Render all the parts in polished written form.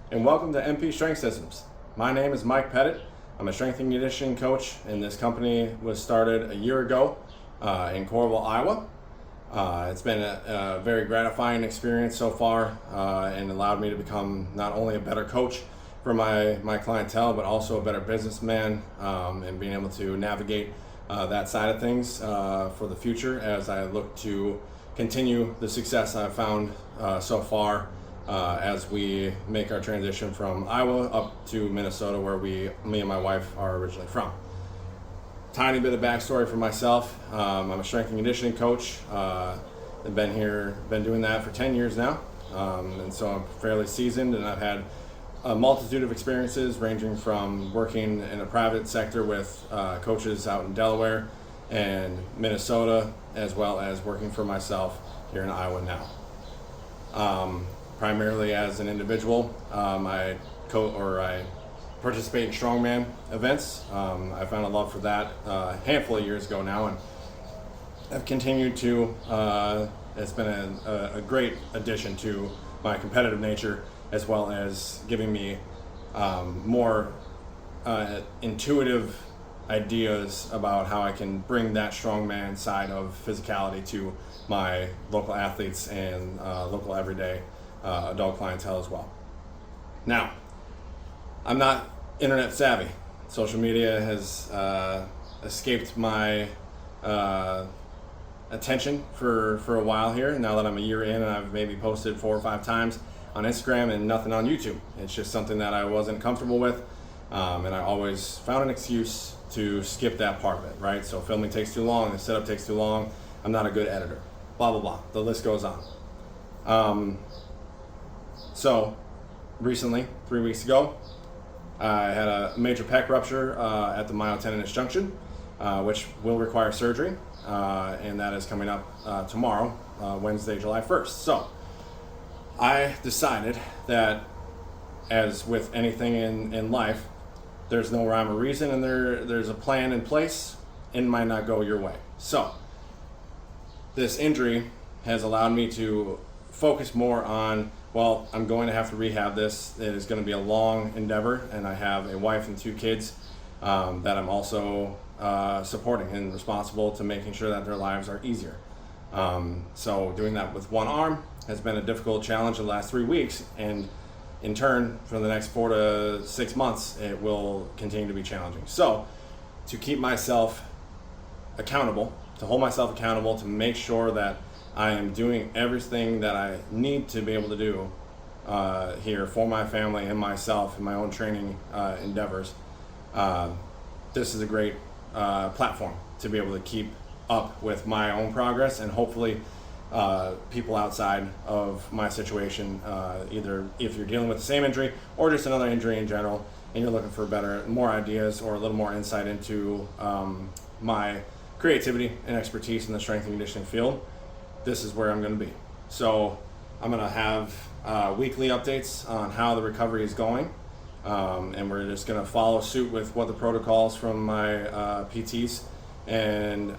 and welcome to MP Strength Systems. My name is Mike Pettit. I'm a strength and conditioning coach, and this company was started a year ago in Coralville, Iowa. It's been a very gratifying experience so far and allowed me to become not only a better coach for my clientele, but also a better businessman and being able to navigate that side of things for the future as I look to continue the success I've found so far as we make our transition from Iowa up to Minnesota, where me and my wife are originally from. Tiny bit of backstory for myself. I'm a strength and conditioning coach. I've been doing that for 10 years now. And so I'm fairly seasoned, and I've had a multitude of experiences ranging from working in a private sector with coaches out in Delaware and Minnesota, as well as working for myself here in Iowa now. Primarily as an individual, I participate in strongman events. I found a love for that a handful of years ago now, and I've continued to. It's been a great addition to my competitive nature, as well as giving me more intuitive ideas about how I can bring that strongman side of physicality to my local athletes and local everyday adult clientele as well. Now, I'm not internet savvy. Social media has escaped my attention for a while here. Now that I'm a year in, and I've maybe posted 4 or 5 times on Instagram and nothing on YouTube. It's just something that I wasn't comfortable with, and I always found an excuse to skip that part of it, right? So filming takes too long, the setup takes too long, I'm not a good editor, blah, blah, blah. The list goes on. So recently, 3 weeks ago, I had a major pec rupture at the Musculotendinous Junction, which will require surgery, and that is coming up tomorrow, Wednesday, July 1st. So I decided that, as with anything in life, there's no rhyme or reason, and there's a plan in place, and it might not go your way. So this injury has allowed me to focus more on, well, I'm going to have to rehab this. It is going to be a long endeavor, and I have a wife and 2 kids that I'm also supporting and responsible to making sure that their lives are easier. So doing that with one arm has been a difficult challenge the last 3 weeks, and in turn, for the next 4 to 6 months, it will continue to be challenging. So to keep myself accountable, to hold myself accountable, to make sure that I am doing everything that I need to be able to do here for my family and myself and my own training endeavors, this is a great platform to be able to keep up with my own progress, and hopefully people outside of my situation, either if you're dealing with the same injury or just another injury in general, and you're looking for more ideas or a little more insight into my creativity and expertise in the strength and conditioning field, this is where I'm going to be. So I'm going to have weekly updates on how the recovery is going, and we're just going to follow suit with what the protocols from my PTs and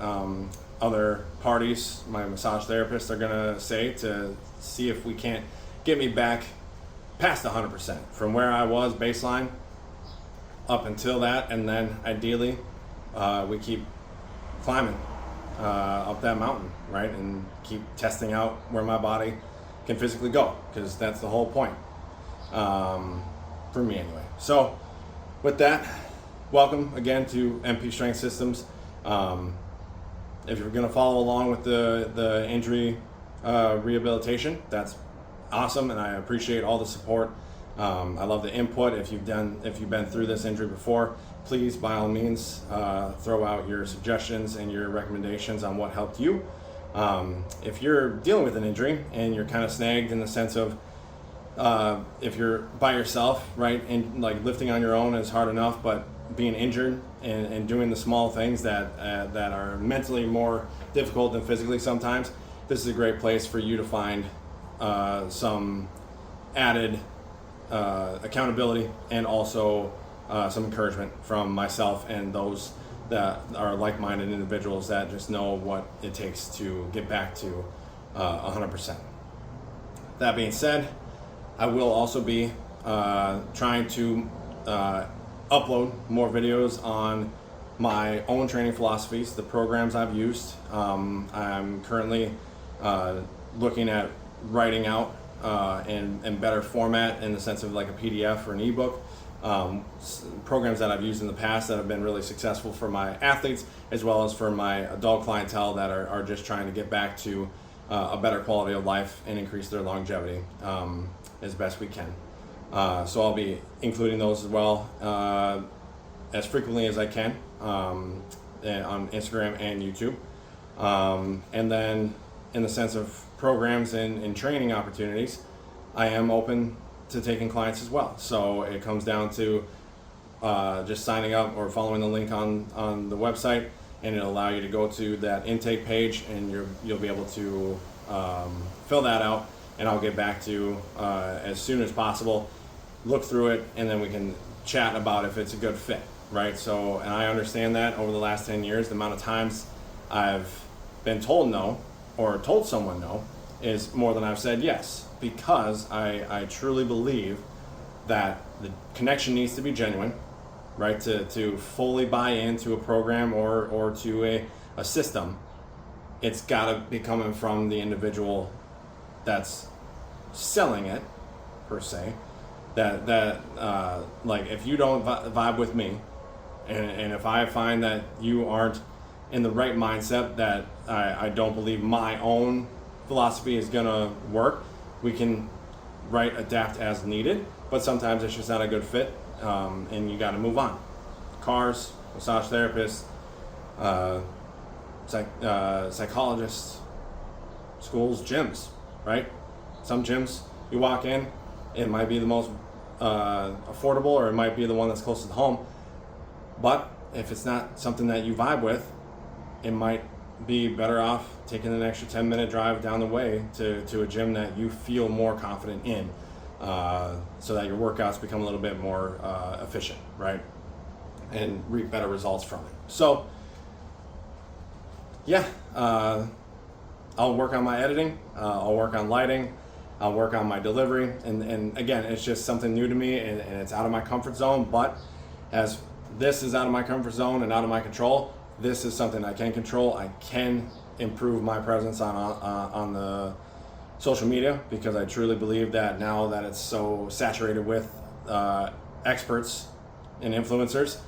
other parties, my massage therapists, are going to say, to see if we can't get me back past 100% from where I was baseline up until that, and then ideally we keep climbing up that mountain, right, and keep testing out where my body can physically go, because that's the whole point for me anyway. So with that, welcome again to MP Strength Systems. If you're going to follow along with the injury rehabilitation, that's awesome, and I appreciate all the support. I love the input. If you've been through this injury before, please, by all means, throw out your suggestions and your recommendations on what helped you. If you're dealing with an injury and you're kind of snagged in the sense of if you're by yourself, right, and like lifting on your own is hard enough, but being injured and doing the small things that are mentally more difficult than physically sometimes, this is a great place for you to find some added accountability and also some encouragement from myself and those that are like-minded individuals that just know what it takes to get back to 100%. That being said, I will also be trying to upload more videos on my own training philosophies, the programs I've used. I'm currently looking at writing out in better format, in the sense of like a PDF or an ebook, programs that I've used in the past that have been really successful for my athletes, as well as for my adult clientele that are just trying to get back to a better quality of life and increase their longevity as best we can. So I'll be including those as well as frequently as I can on Instagram and YouTube. And then in the sense of programs and training opportunities, I am open to taking clients as well. So it comes down to just signing up or following the link on the website, and it'll allow you to go to that intake page, and you'll be able to fill that out, and I'll get back to you as soon as possible, look through it, and then we can chat about if it's a good fit, right? So, and I understand that over the last 10 years, the amount of times I've been told no or told someone no is more than I've said yes, because I truly believe that the connection needs to be genuine, right? To fully buy into a program or to a system, it's got to be coming from the individual that's selling it, per se. That like, if you don't vibe with me, and if I find that you aren't in the right mindset, that I don't believe my own philosophy is gonna work, we can adapt as needed, but sometimes it's just not a good fit, and you got to move on. Cars, massage therapists, psychologists, schools, gyms, right? Some gyms you walk in, it might be the most affordable, or it might be the one that's closest to home, but if it's not something that you vibe with, it might be better off taking an extra 10-minute drive down the way to a gym that you feel more confident in, so that your workouts become a little bit more efficient, right? And reap better results from it. So, yeah, I'll work on my editing, I'll work on lighting, I'll work on my delivery, and again, it's just something new to me, and it's out of my comfort zone, but as this is out of my comfort zone and out of my control, this is something I can control. I can improve my presence on the social media, because I truly believe that now that it's so saturated with experts and influencers,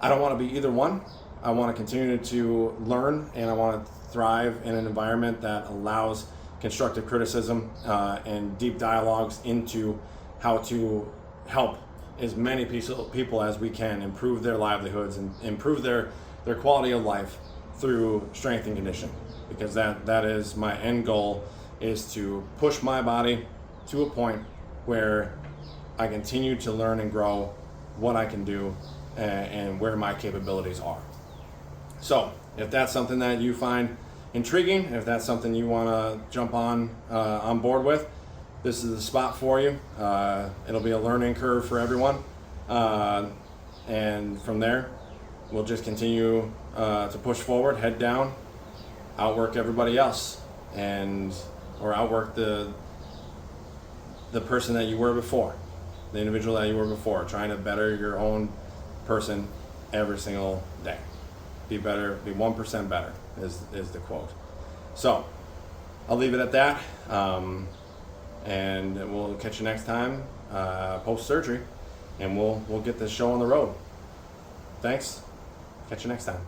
I don't want to be either one. I want to continue to learn, and I want to thrive in an environment that allows constructive criticism and deep dialogues into how to help as many people as we can improve their livelihoods and improve their quality of life through strength and conditioning, because that is my end goal, is to push my body to a point where I continue to learn and grow what I can do and where my capabilities are. So if that's something that you find intriguing, if that's something you want to jump on board with, this is the spot for you. It'll be a learning curve for everyone, and from there we'll just continue to push forward, head down, outwork everybody else, or outwork the person that you were before, the individual that you were before, trying to better your own person every single day. Be better, be 1% better is the quote. So I'll leave it at that, and we'll catch you next time post-surgery, and we'll get this show on the road. Thanks. Catch you next time.